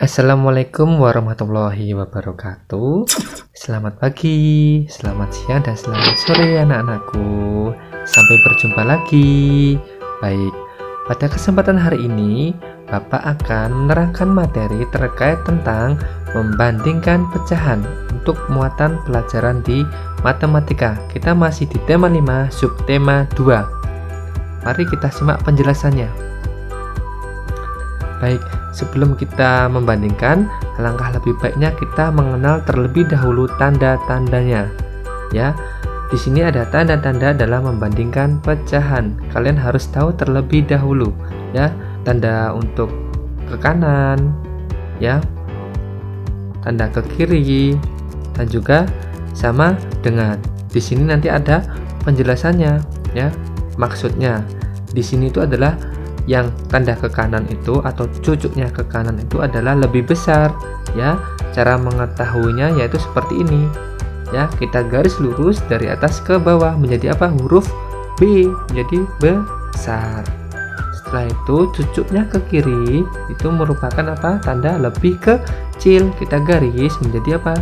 Assalamualaikum warahmatullahi wabarakatuh. Selamat pagi, selamat siang, dan selamat sore anak-anakku. Sampai berjumpa lagi. Baik, pada kesempatan hari ini Bapak akan menerangkan materi terkait tentang membandingkan pecahan untuk muatan pelajaran di matematika. Kita masih di tema 5, subtema 2. Mari kita simak penjelasannya. Baik, sebelum kita membandingkan, alangkah lebih baiknya kita mengenal terlebih dahulu tanda-tandanya. Ya, di sini ada tanda-tanda dalam membandingkan pecahan. Kalian harus tahu terlebih dahulu, ya. Tanda untuk ke kanan, ya. Tanda ke kiri, dan juga sama dengan. Di sini nanti ada penjelasannya, ya. Maksudnya, di sini itu adalah yang tanda ke kanan itu atau cucuknya ke kanan itu adalah lebih besar, ya. Cara mengetahuinya yaitu seperti ini, ya. Kita garis lurus dari atas ke bawah menjadi apa? Huruf B, menjadi besar. Setelah itu cucuknya ke kiri itu merupakan apa? Tanda lebih kecil. Kita garis menjadi apa?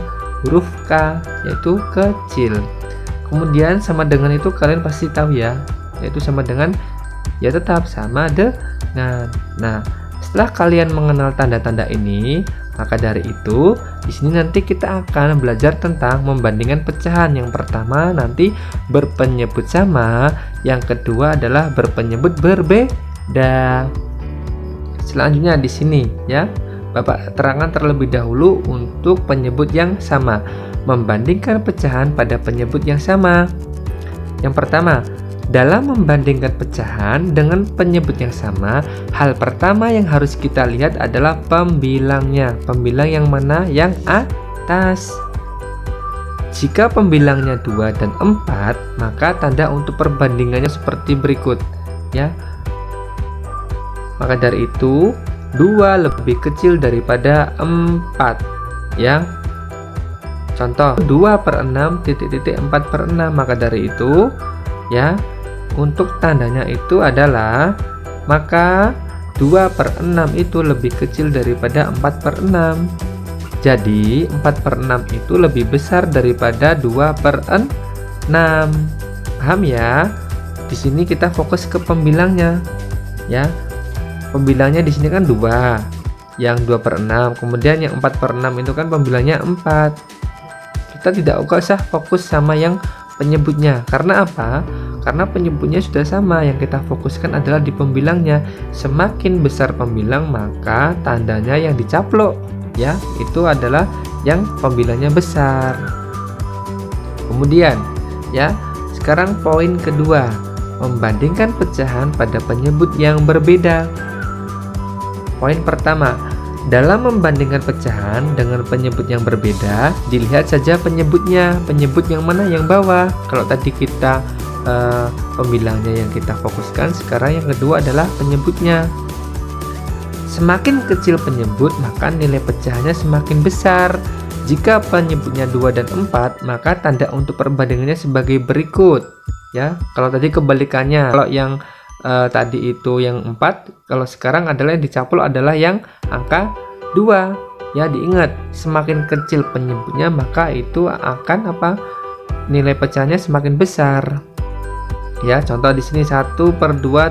Huruf K, yaitu kecil. Kemudian sama dengan itu kalian pasti tahu, ya, yaitu sama dengan, ya, tetap sama dengan. Nah, setelah kalian mengenal tanda-tanda ini, maka dari itu di sini nanti kita akan belajar tentang membandingkan pecahan. Yang pertama nanti berpenyebut sama, yang kedua adalah berpenyebut berbeda. Selanjutnya di sini, ya, Bapak terangkan terlebih dahulu untuk penyebut yang sama, membandingkan pecahan pada penyebut yang sama. Yang pertama, dalam membandingkan pecahan dengan penyebut yang sama, hal pertama yang harus kita lihat adalah pembilangnya. Pembilang yang mana? Yang atas. Jika pembilangnya 2 dan 4, maka tanda untuk perbandingannya seperti berikut, ya. Maka dari itu 2 lebih kecil daripada 4, ya. Contoh 2/6 4/6. Maka dari itu, ya, untuk tandanya itu adalah, maka 2/6 itu lebih kecil daripada 4/6. Jadi 4/6 itu lebih besar daripada 2/6. Paham, ya? Di sini kita fokus ke pembilangnya, ya. Pembilangnya di sini kan 2, yang 2/6. Kemudian yang 4/6 itu kan pembilangnya 4. Kita tidak usah fokus sama yang penyebutnya. Karena apa? Karena penyebutnya sudah sama. Yang kita fokuskan adalah di pembilangnya. Semakin besar pembilang, maka tandanya yang dicaplok, ya, itu adalah yang pembilangnya besar. Kemudian, ya, sekarang poin kedua, membandingkan pecahan pada penyebut yang berbeda. Poin pertama, dalam membandingkan pecahan dengan penyebut yang berbeda, dilihat saja penyebutnya. Penyebut yang mana? Yang bawah. Kalau tadi kita pembilangnya yang kita fokuskan, sekarang yang kedua adalah penyebutnya. Semakin kecil penyebut, maka nilai pecahannya semakin besar. Jika penyebutnya 2 dan 4, maka tanda untuk perbandingannya sebagai berikut, ya. Kalau tadi kebalikannya, kalau yang tadi itu yang 4, kalau sekarang adalah yang dicaplok adalah yang angka 2. Ya, diingat, semakin kecil penyebutnya maka itu akan apa? Nilai pecahannya semakin besar. Ya, contoh di sini 1/2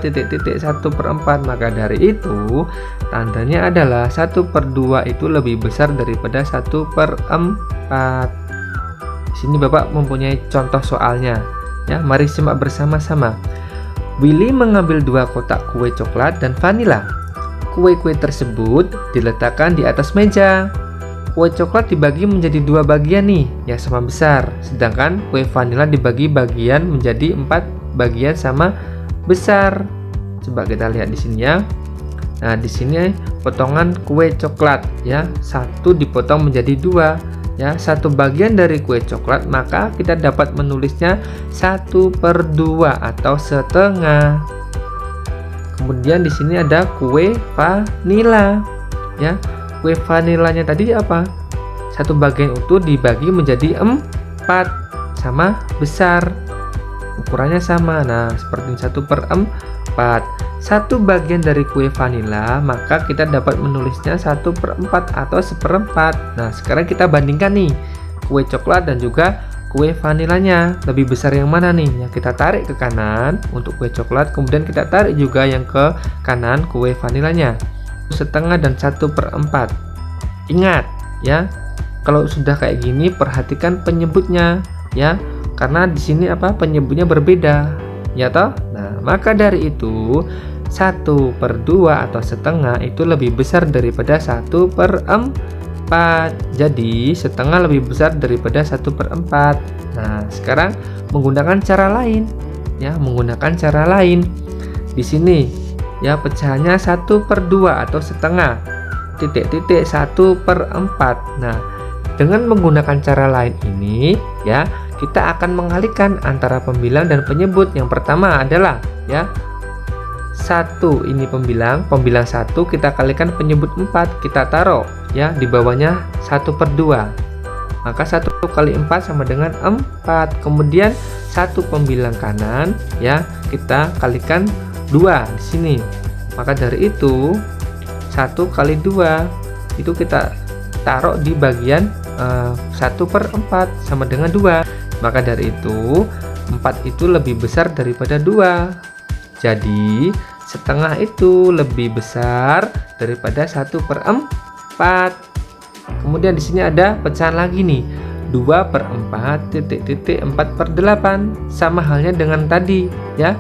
1/4. Maka dari itu tandanya adalah 1/2 itu lebih besar daripada 1/4. Di sini Bapak mempunyai contoh soalnya, ya. Mari simak bersama-sama. Willy mengambil 2 kotak kue coklat dan vanila. Kue-kue tersebut diletakkan di atas meja. Kue coklat dibagi menjadi 2 bagian nih, yang sama besar. Sedangkan kue vanila dibagi bagian menjadi 4 bagian sama besar. Coba kita lihat di sini, ya. Nah, di sini potongan kue coklat, ya. 1 dipotong menjadi 2. Ya, 1 bagian dari kue coklat, maka kita dapat menulisnya 1/2 atau setengah. Kemudian di sini ada kue vanila, ya. Kue vanilanya tadi apa? 1 bagian utuh dibagi menjadi 4, sama besar, ukurannya sama. Nah, seperti 1/4 Satu bagian dari kue vanila, maka kita dapat menulisnya 1/4 atau 1/4. Nah, sekarang kita bandingkan nih, kue coklat dan juga kue vanilanya. Lebih besar yang mana nih? Yang kita tarik ke kanan untuk kue coklat, kemudian kita tarik juga yang ke kanan kue vanilanya. 1/2 dan 1/4. Ingat ya, kalau sudah kayak gini perhatikan penyebutnya ya, karena di sini penyebutnya berbeda ya toh. Nah, maka dari itu 1/2 atau setengah itu lebih besar daripada 1/4. Jadi setengah lebih besar daripada 1/4. Nah, sekarang menggunakan cara lain ya, di sini ya, pecahannya 1/2 atau setengah, titik-titik 1/4. Nah, dengan menggunakan cara lain ini ya, kita akan mengalihkan antara pembilang dan penyebut. Yang pertama adalah ya, 1 ini pembilang 1 kita kalikan penyebut 4, kita taruh ya di bawahnya 1/2. Maka 1 kali 4 sama dengan 4. Kemudian 1 pembilang kanan ya, kita kalikan 2 di sini. Maka dari itu 1 kali 2 itu kita taruh di bagian 1/4 sama dengan 2. Maka dari itu 4 itu lebih besar daripada 2. Jadi setengah itu lebih besar daripada 1/4. Kemudian di sini ada pecahan lagi nih, 2/4 titik-titik 4/8. Sama halnya dengan tadi ya,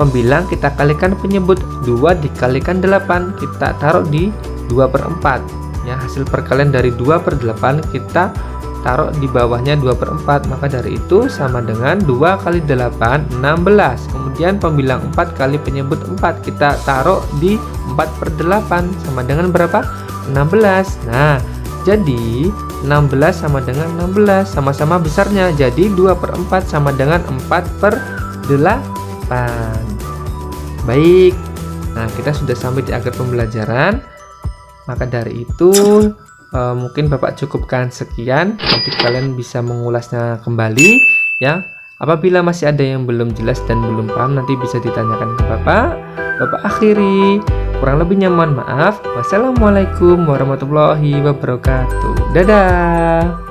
pembilang kita kalikan penyebut, 2 dikalikan 8 kita taruh di 2/4 ya. Hasil perkalian dari 2/8 kita taruh di bawahnya 2/4. Maka dari itu sama dengan 2 kali 8 16. Kemudian pembilang 4 kali penyebut 4 kita taruh di 4/8 sama dengan berapa? 16. Nah, jadi 16 sama dengan 16, sama-sama besarnya. Jadi 2/4 sama dengan 4/8. Baik. Nah, kita sudah sampai di akhir pembelajaran. Maka dari itu mungkin Bapak cukupkan sekian. Nanti kalian bisa mengulasnya kembali ya. Apabila masih ada yang belum jelas dan belum paham, nanti bisa ditanyakan ke Bapak. Bapak akhiri. Kurang lebihnya mohon maaf. Wassalamualaikum warahmatullahi wabarakatuh. Dadah.